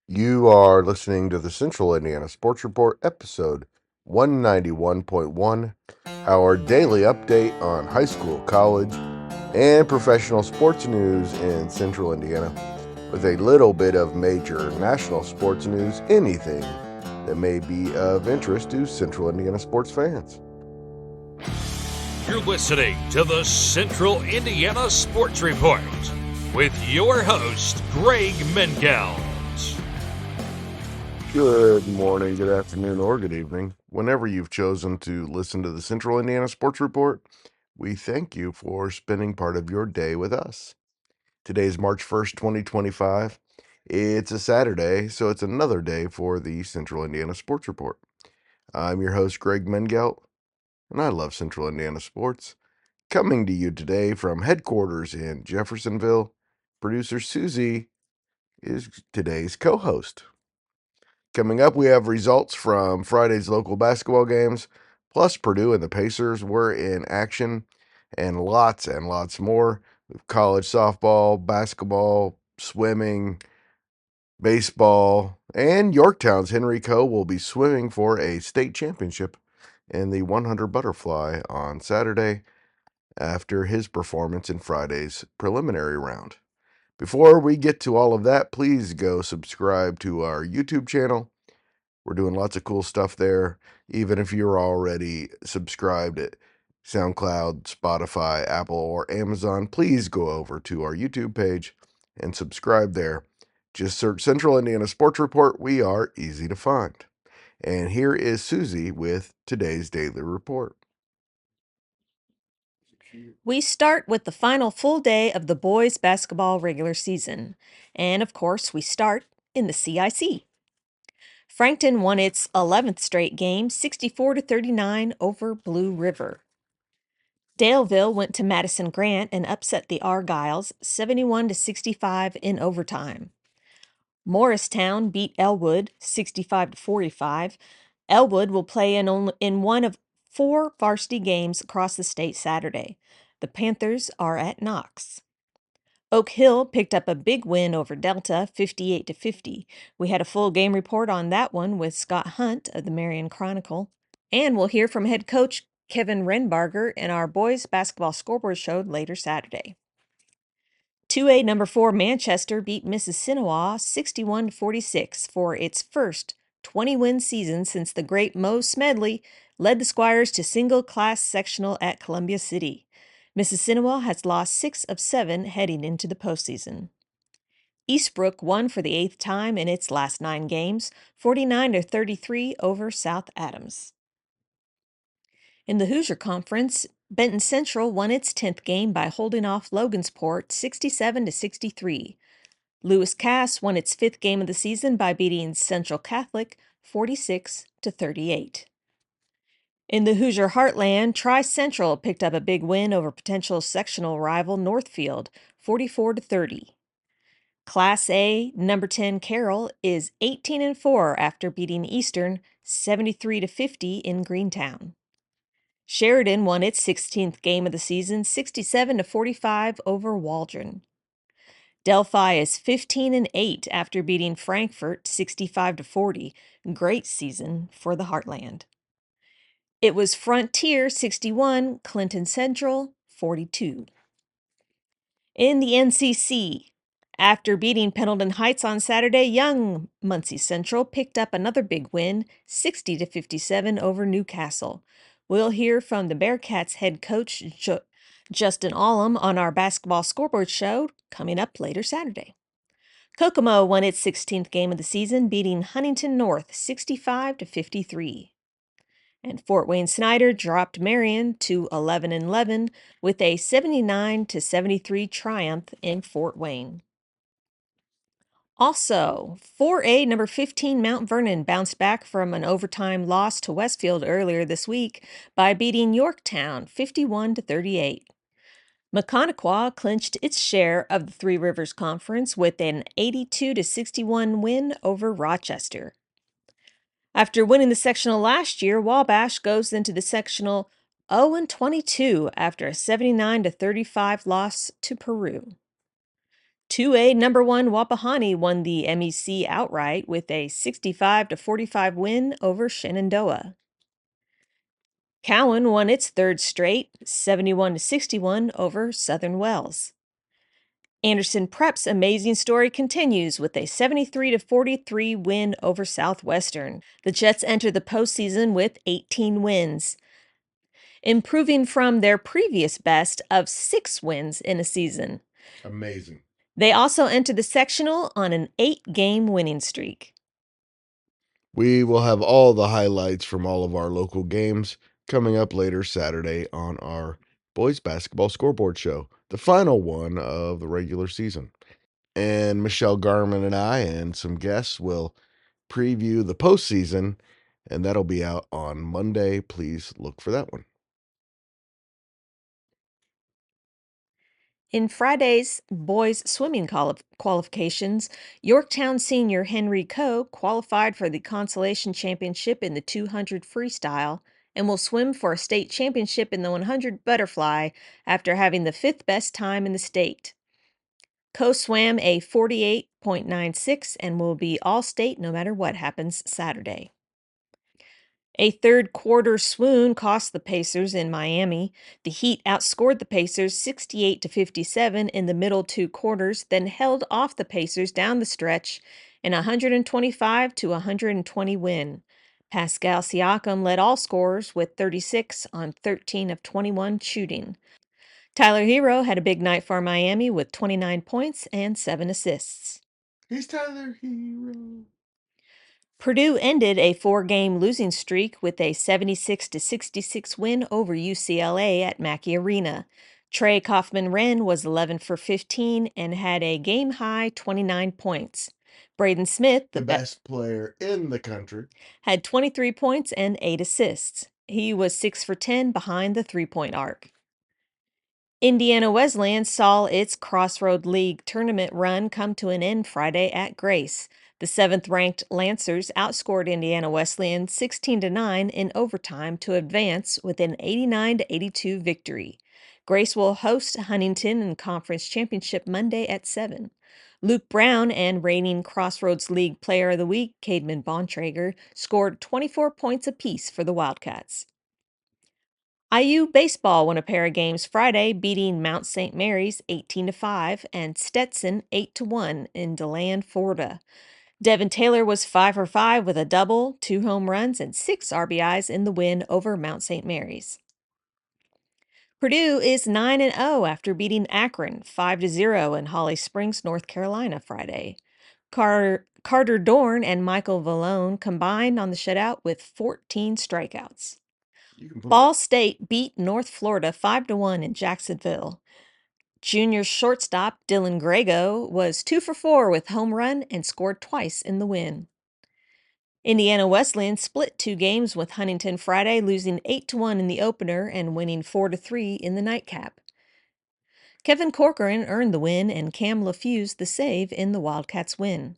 You are listening to the Central Indiana Sports Report, episode 191.1, our daily update on high school, college, and professional sports news in Central Indiana, with a little bit of major national sports news, anything that may be of interest to Central Indiana sports fans. You're listening to the Central Indiana Sports Report with your host, Greg Mengelt. Good morning, good afternoon, or good evening. Whenever you've chosen to listen to the Central Indiana Sports Report, we thank you for spending part of your day with us. Today's March 1st, 2025. It's a Saturday, so it's another day for the Central Indiana Sports Report. I'm your host, Greg Mengelt, and I love Central Indiana sports. Coming to you today from headquarters in Jeffersonville, producer Susie is today's co-host. Coming up, we have results from Friday's local basketball games, plus Purdue and the Pacers were in action, and lots more. College softball, basketball, swimming, baseball, and Yorktown's Henry Coe will be swimming for a state championship in the 100 butterfly on Saturday after his performance in Friday's preliminary round. Before we get to all of that, please go subscribe to our YouTube channel. We're doing lots of cool stuff there. Even if you're already subscribed at SoundCloud, Spotify, Apple, or Amazon, please go over to our YouTube page and subscribe there. Just search Central Indiana Sports Report. We are easy to find. And here is Susie with today's daily report. We start with the final full day of the boys' basketball regular season. And of course, we start in the CIC. Frankton won its 11th straight game, 64-39 over Blue River. Daleville went to Madison Grant and upset the Argyles, 71-65 in overtime. Morristown beat Elwood, 65-45. Elwood will play in one of 4 varsity games across the state Saturday. The Panthers are at Knox. Oak Hill picked up a big win over Delta, 58-50. We had a full game report on that one with Scott Hunt of the Marion Chronicle. And we'll hear from head coach Kevin Renbarger in our boys basketball scoreboard show later Saturday. 2A number 4 Manchester beat Mississinewa 61-46 for its first 20-win season since the great Mo Smedley led the Squires to single-class sectional at Columbia City. Mississinewa has lost 6 of 7 heading into the postseason. Eastbrook won for the 8th time in its last 9 games, 49-33 over South Adams. In the Hoosier Conference, Benton Central won its 10th game by holding off Logansport 67-63. Lewis Cass won its 5th game of the season by beating Central Catholic 46-38. In the Hoosier Heartland, Tri-Central picked up a big win over potential sectional rival Northfield 44-30. Class A number 10 Carroll is 18-4 after beating Eastern 73-50 in Greentown. Sheridan won its 16th game of the season, 67-45 over Waldron. Delphi is 15-8 after beating Frankfort 65-40. Great season for the Heartland. It was Frontier 61, Clinton Central 42. In the NCC, after beating Pendleton Heights on Saturday, young Muncie Central picked up another big win, 60-57 over Newcastle. We'll hear from the Bearcats head coach Justin Allum on our basketball scoreboard show coming up later Saturday. Kokomo won its 16th game of the season, beating Huntington North 65-53. And Fort Wayne Snyder dropped Marion to 11-11 with a 79-73 triumph in Fort Wayne. Also, 4A number 15 Mount Vernon bounced back from an overtime loss to Westfield earlier this week by beating Yorktown 51-38. Maconaquah clinched its share of the Three Rivers Conference with an 82-61 win over Rochester. After winning the sectional last year, Wabash goes into the sectional 0-22 after a 79-35 loss to Peru. 2A number 1 Wapahani won the MEC outright with a 65-45 win over Shenandoah. Cowan won its third straight, 71-61 over Southern Wells. Anderson Prep's amazing story continues with a 73-43 win over Southwestern. The Jets enter the postseason with 18 wins, improving from their previous best of 6 wins in a season. Amazing. They also enter the sectional on an 8-game winning streak. We will have all the highlights from all of our local games coming up later Saturday on our boys basketball scoreboard show, the final one of the regular season. And Michelle Garman and I and some guests will preview the postseason, and that'll be out on Monday. Please look for that one. In Friday's boys swimming qualifications, Yorktown senior Henry Coe qualified for the consolation championship in the 200 freestyle and will swim for a state championship in the 100 butterfly after having the 5th best time in the state. Coe swam a 48.96 and will be all-state no matter what happens Saturday. A third-quarter swoon cost the Pacers in Miami. The Heat outscored the Pacers 68-57 in the middle 2 quarters, then held off the Pacers down the stretch in a 125-120 win. Pascal Siakam led all scorers with 36 on 13 of 21 shooting. Tyler Hero had a big night for Miami with 29 points and 7 assists. He's Tyler Hero. Purdue ended a 4-game losing streak with a 76-66 win over UCLA at Mackey Arena. Trey Kaufman-Wren was 11 for 15 and had a game-high 29 points. Braden Smith, The best player in the country, had 23 points and 8 assists. He was 6 for 10 behind the three-point arc. Indiana Wesleyan saw its Crossroad League tournament run come to an end Friday at Grace. The 7th-ranked Lancers outscored Indiana Wesleyan 16-9 in overtime to advance with an 89-82 victory. Grace will host Huntington in Conference Championship Monday at 7. Luke Brown and reigning Crossroads League Player of the Week, Cademan Bontrager, scored 24 points apiece for the Wildcats. IU baseball won a pair of games Friday, beating Mount St. Mary's 18-5 and Stetson 8-1 in DeLand, Florida. Devin Taylor was 5 for 5 with a double, 2 home runs, and 6 RBIs in the win over Mount St. Mary's. Purdue is 9-0 after beating Akron 5-0 in Holly Springs, North Carolina Friday. Carter Dorn and Michael Vallone combined on the shutout with 14 strikeouts. Ball State beat North Florida 5-1 in Jacksonville. Junior shortstop Dylan Grego was 2 for 4 with home run and scored twice in the win. Indiana Wesleyan split 2 games with Huntington Friday, losing 8-1 in the opener and winning 4-3 in the nightcap. Kevin Corcoran earned the win and Cam LaFuse the save in the Wildcats' win.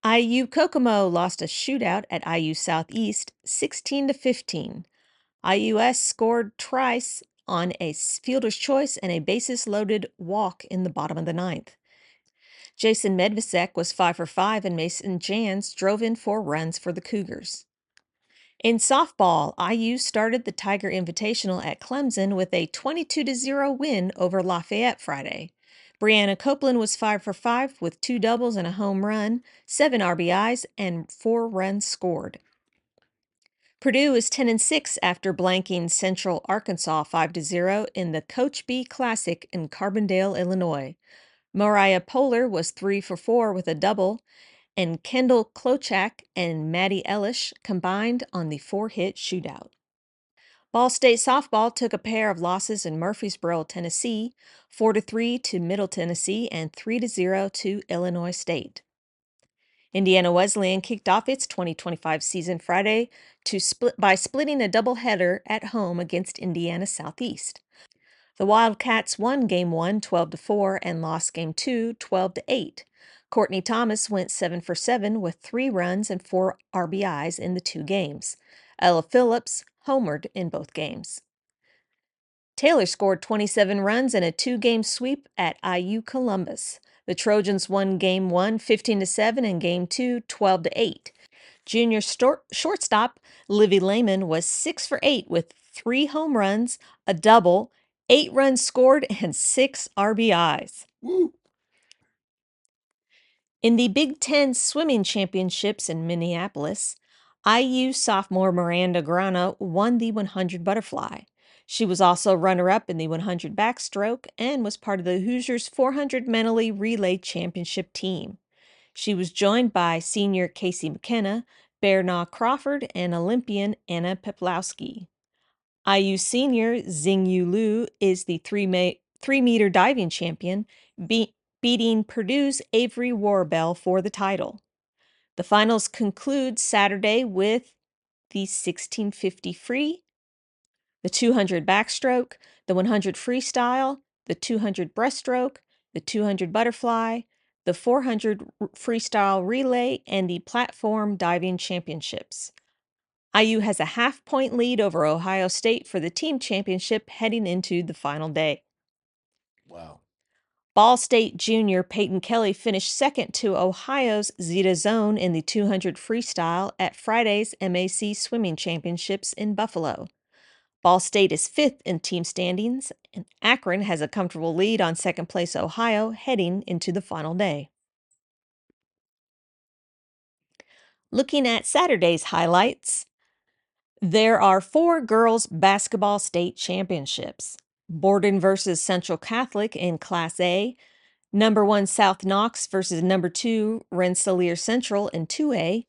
IU Kokomo lost a shootout at IU Southeast 16-15. IUS scored twice on a fielder's choice and a bases-loaded walk in the bottom of the 9th. Jason Medvesek was 5 for 5 and Mason Jans drove in 4 runs for the Cougars. In softball, IU started the Tiger Invitational at Clemson with a 22-0 win over Lafayette Friday. Brianna Copeland was 5 for 5 with 2 doubles and a home run, 7 RBIs, and 4 runs scored. Purdue is 10-6 after blanking Central Arkansas 5-0 in the Coach B Classic in Carbondale, Illinois. Mariah Poehler was 3 for 4 with a double, and Kendall Klochak and Maddie Ellish combined on the 4-hit shootout. Ball State softball took a pair of losses in Murfreesboro, Tennessee, 4-3 to Middle Tennessee and 3-0 to Illinois State. Indiana Wesleyan kicked off its 2025 season Friday by splitting a doubleheader at home against Indiana Southeast. The Wildcats won Game 1 12-4 and lost Game 2 12-8. Courtney Thomas went 7 for 7 with 3 runs and 4 RBIs in the 2 games. Ella Phillips homered in both games. Taylor scored 27 runs in a two-game sweep at IU Columbus. The Trojans won Game 1 15-7 and Game 2 12-8. Junior shortstop Livy Lehman was 6 for 8 with 3 home runs, a double, 8 runs scored, and 6 RBIs. Woo! In the Big Ten Swimming Championships in Minneapolis, IU sophomore Miranda Grana won the 100 butterfly. She was also runner-up in the 100 backstroke and was part of the Hoosiers 400 mentally relay championship team. She was joined by senior Casey McKenna, Bernard Crawford, and Olympian Anna Peplowski. IU senior Xingyu Liu is the 3-meter diving champion, beating Purdue's Avery Warbell for the title. The finals conclude Saturday with the 1650 free, the 200 backstroke, the 100 freestyle, the 200 breaststroke, the 200 butterfly, the 400 freestyle relay, and the platform diving championships. IU has a half-point lead over Ohio State for the team championship heading into the final day. Wow. Ball State junior Peyton Kelly finished second to Ohio's Zeta Zone in the 200 freestyle at Friday's MAC Swimming Championships in Buffalo. Ball State is fifth in team standings, and Akron has a comfortable lead on second-place Ohio heading into the final day. Looking at Saturday's highlights, there are 4 girls basketball state championships. Borden versus Central Catholic in Class A, number 1 South Knox versus number 2 Rensselaer Central in 2A,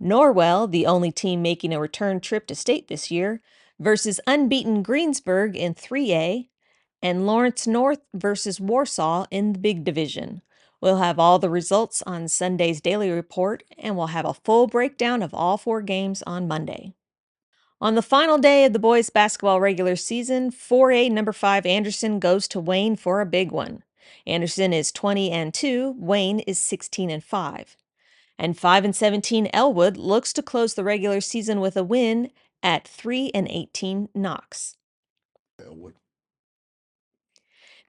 Norwell, the only team making a return trip to state this year, versus unbeaten Greensburg in 3A, and Lawrence North versus Warsaw in the Big Division. We'll have all the results on Sunday's Daily Report, and we'll have a full breakdown of all 4 games on Monday. On the final day of the boys' basketball regular season, 4A number 5 Anderson goes to Wayne for a big one. Anderson is 20-2, Wayne is 16-5. And 5-17 Elwood looks to close the regular season with a win at 3-18 Knox. Elwood.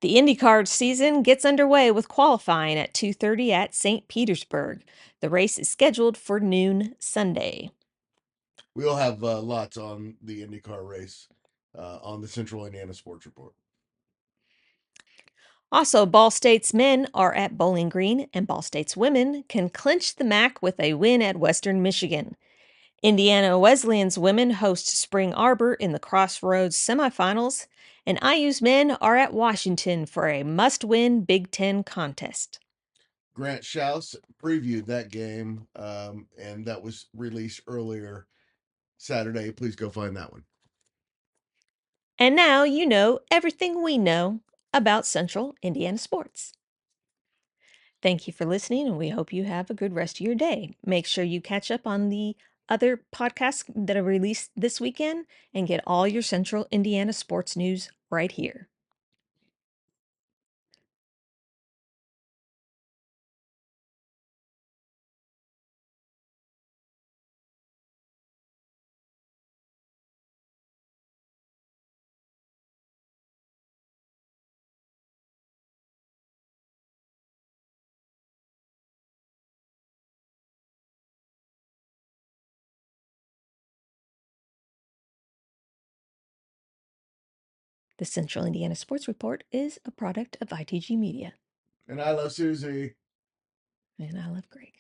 The IndyCar season gets underway with qualifying at 2:30 at St. Petersburg. The race is scheduled for noon Sunday. We'll have lots on the IndyCar race on the Central Indiana Sports Report. Also, Ball State's men are at Bowling Green, and Ball State's women can clinch the MAC with a win at Western Michigan. Indiana Wesleyan's women host Spring Arbor in the Crossroads semifinals, and IU's men are at Washington for a must-win Big Ten contest. Grant Schaus previewed that game, and that was released earlier Saturday. Please go find that one. And now you know everything we know about Central Indiana sports. Thank you for listening, and we hope you have a good rest of your day. Make sure you catch up on the other podcasts that are released this weekend and get all your Central Indiana sports news right here. The Central Indiana Sports Report is a product of ITG Media. And I love Susie. And I love Greg.